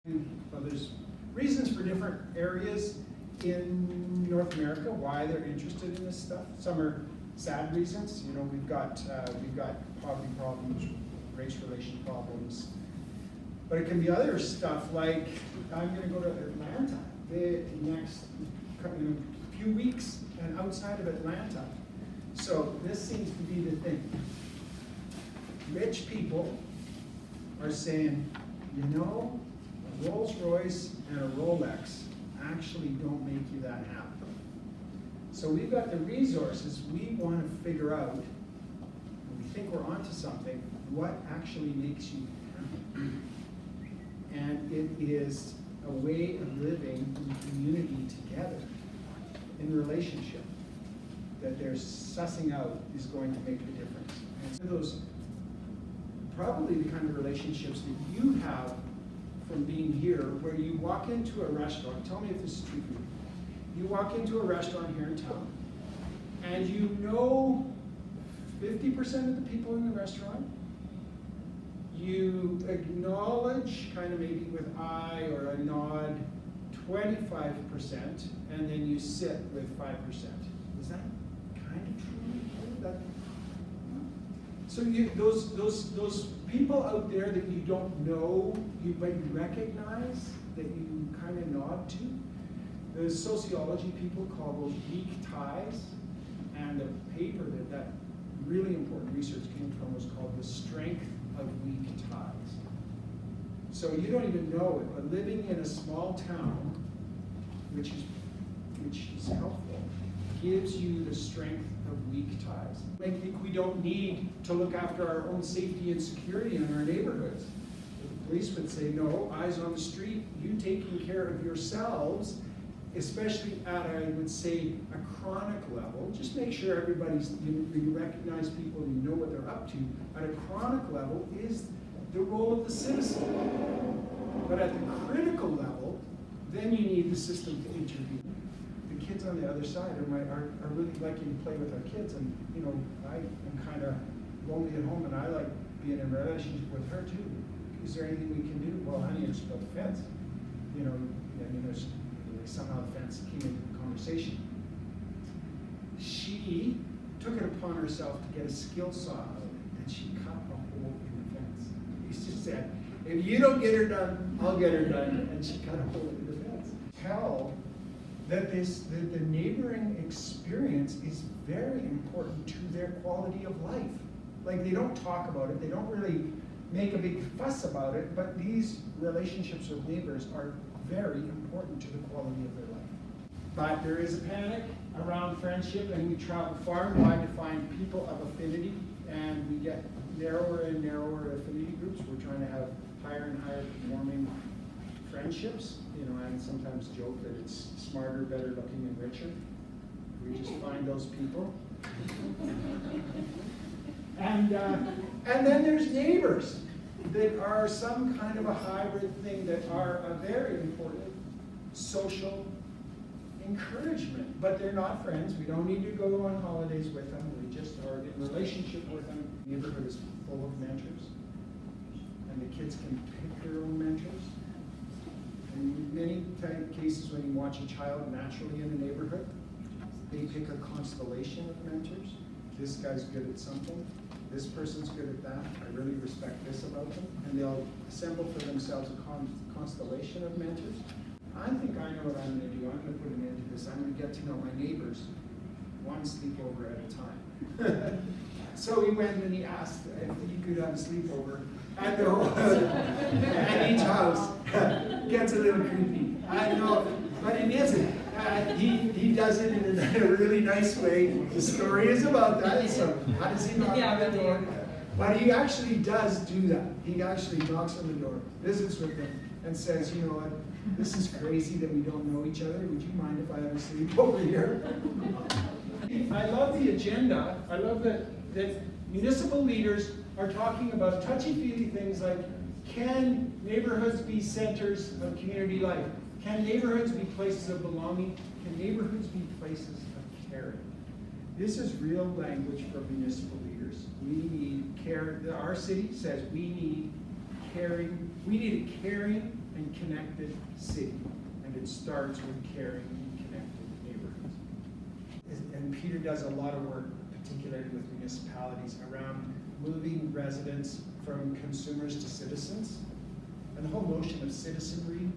Well, there's reasons for different areas in North America why they're interested in this stuff. Some are sad reasons. You know, we've got poverty problems, race relation problems, but it can be other stuff like I'm going to go to Atlanta the next few weeks, and outside of Atlanta. So this seems to be the thing. Rich people are saying, you know, a Rolls Royce and a Rolex actually don't make you that happy. So we've got the resources. We want to figure out, and we think we're onto something, what actually makes you happy. And it is a way of living in community together, in relationship, that they're sussing out is going to make the difference. And so those, probably the kind of relationships that you have from being here, where you walk into a restaurant, tell me if this is true for you. You walk into a restaurant here in town, and you know 50% of the people in the restaurant. You acknowledge, kind of maybe with eye or a nod, 25%, and then you sit with 5%. Is that kind of true? That, so those people out there that you don't know, but you recognize, that you kind of nod to, the sociology people call those weak ties, and the paper that really important research came from was called The Strength of Weak Ties. So you don't even know it, but living in a small town, which is helpful, gives you the strength of weak ties. I think we don't need to look after our own safety and security in our neighborhoods. The police would say, no, eyes on the street, you taking care of yourselves, especially at, I would say, a chronic level. Just make sure everybody's, you recognize people, you know what they're up to. At a chronic level is the role of the citizen. But at the critical level, then you need the system to intervene. The kids on the other side are really liking to play with our kids, and you know, I am kind of lonely at home, and I like being in a relationship with her too. Is there anything we can do? Well, honey, it's about the fence. You know, I mean, there's somehow the fence came into the conversation. She took it upon herself to get a skill saw out, and she cut a hole in the fence. He just said, if you don't get her done, I'll get her done, and she cut a hole in the fence. Tell that the neighboring experience is very important to their quality of life. Like, they don't talk about it, they don't really make a big fuss about it, but these relationships with neighbors are very important to the quality of their life. But there is a panic around friendship, and we travel far and wide to find people of affinity, and we get narrower and narrower affinity groups. We're trying to have higher and higher performing friendships, you know, and sometimes joke that it's smarter, better looking, and richer. We just find those people. And then there's neighbors that are some kind of a hybrid thing, that are a very important social encouragement, but they're not friends. We don't need to go on holidays with them. We just are in relationship with them. The neighborhood is full of mentors, and the kids can pick their own mentors. In many cases, when you watch a child naturally in a neighborhood, they pick a constellation of mentors. This guy's good at something. This person's good at that. I really respect this about them. And they'll assemble for themselves a constellation of mentors. I think I know what I'm going to do. I'm going to put an end to this. I'm going to get to know my neighbors one sleepover at a time. So he went and he asked if he could have a sleepover at their at each house. Gets a little creepy. I know, but it isn't. He does it in a really nice way. The story is about that. So how does he knock on the door? But he actually does do that. He actually knocks on the door, visits with them, and says, you know what, this is crazy that we don't know each other. Would you mind if I have a sleep over here? I love the agenda. I love that municipal leaders are talking about touchy-feely things like, can neighborhoods be centers of community life? Can neighborhoods be places of belonging? Can neighborhoods be places of caring? This is real language for municipal leaders. We need care. Our city says we need we need a caring and connected city. And it starts with caring and connected neighborhoods. And Peter does a lot of work, particularly with municipalities, around moving residents from consumers to citizens. And the whole notion of citizenry,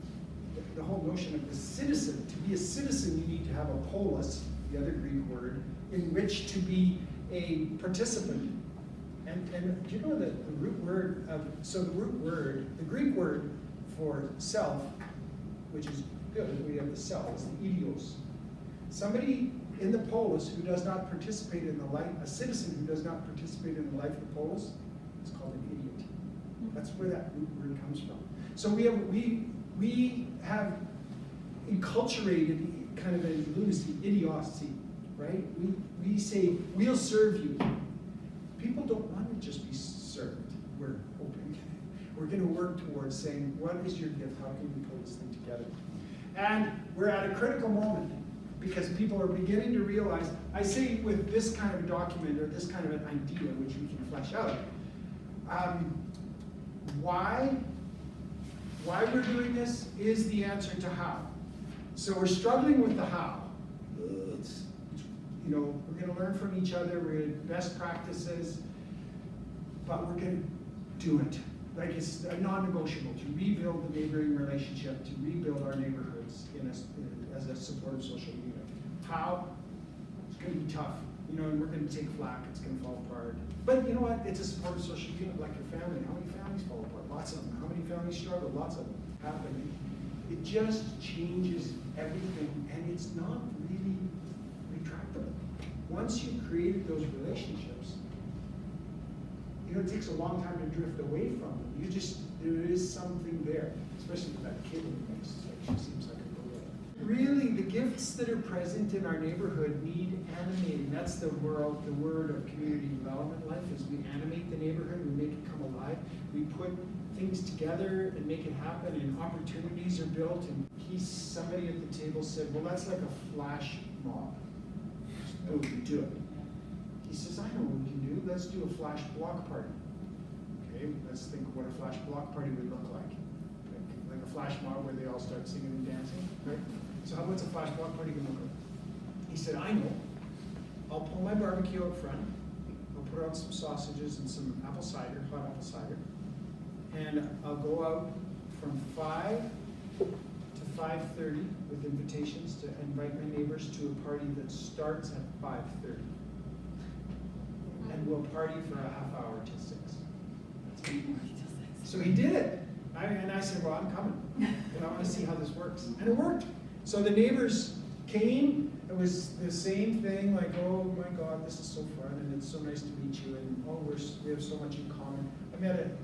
the whole notion of the citizen, to be a citizen you need to have a polis, the other Greek word, in which to be a participant. And do you know that the root word of, so the Greek word for self, which is good, we have the self, is the idios. Somebody in the polis who does not participate in the life, a citizen who does not participate in the life of the polis is called an idiot. That's where that root word comes from. So we have enculturated kind of a lunacy, idiocy, right? We say, we'll serve you. People don't want to just be served. We're hoping. We're going to work towards saying, what is your gift? How can we pull this thing together? And we're at a critical moment because people are beginning to realize, I say with this kind of a document or this kind of an idea, which we can flesh out, why we're doing this is the answer to how. So we're struggling with the how. We're going to learn from each other, we're going to best practices, but we're going to do it. Like it's non-negotiable to rebuild the neighboring relationship, to rebuild our neighborhoods as a supportive social unit. How? It's going to be tough. And we're going to take flack, it's going to fall apart. But you know what? It's a supportive social unit like your family. How many families fall apart? Lots of them. How many families struggle? Lots of them happen. It just changes everything, and it's not really retractable. Once you've created those relationships, it takes a long time to drift away from them. There is something there, especially with that kid in the mix. She seems like a go-getter. Really, the gifts that are present in our neighborhood need animating. That's the word of community development life, is we animate the neighborhood, we make it come alive, we put things together and make it happen, and opportunities are built. And somebody at the table said, well, that's like a flash mob. Oh, we can do it. He says, I know what we can do. Let's do a flash block party. Okay, let's think of what a flash block party would look like. Like a flash mob where they all start singing and dancing, right? So what's a flash block party going to look like? He said, I know. I'll pull my barbecue out front. I'll put out some sausages and some apple cider, hot apple cider. And I'll go out from 5 to 5:30 with invitations to invite my neighbors to a party that starts at 5:30. And we'll party for a half hour till 6. That's it. So he did it. And I said, well, I'm coming. And I want to see how this works. And it worked. So the neighbors came. It was the same thing, like, oh my God, this is so fun, and it's so nice to meet you, and oh, we have so much in common. I met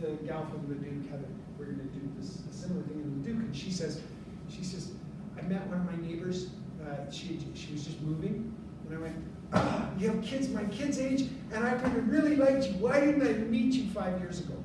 the gal from the Leduc, Heather. We're going to do a similar thing in the Leduc, and she says, I met one of my neighbors. She was just moving, and I went, you have kids my kid's age, and I really liked you. Why didn't I meet you 5 years ago?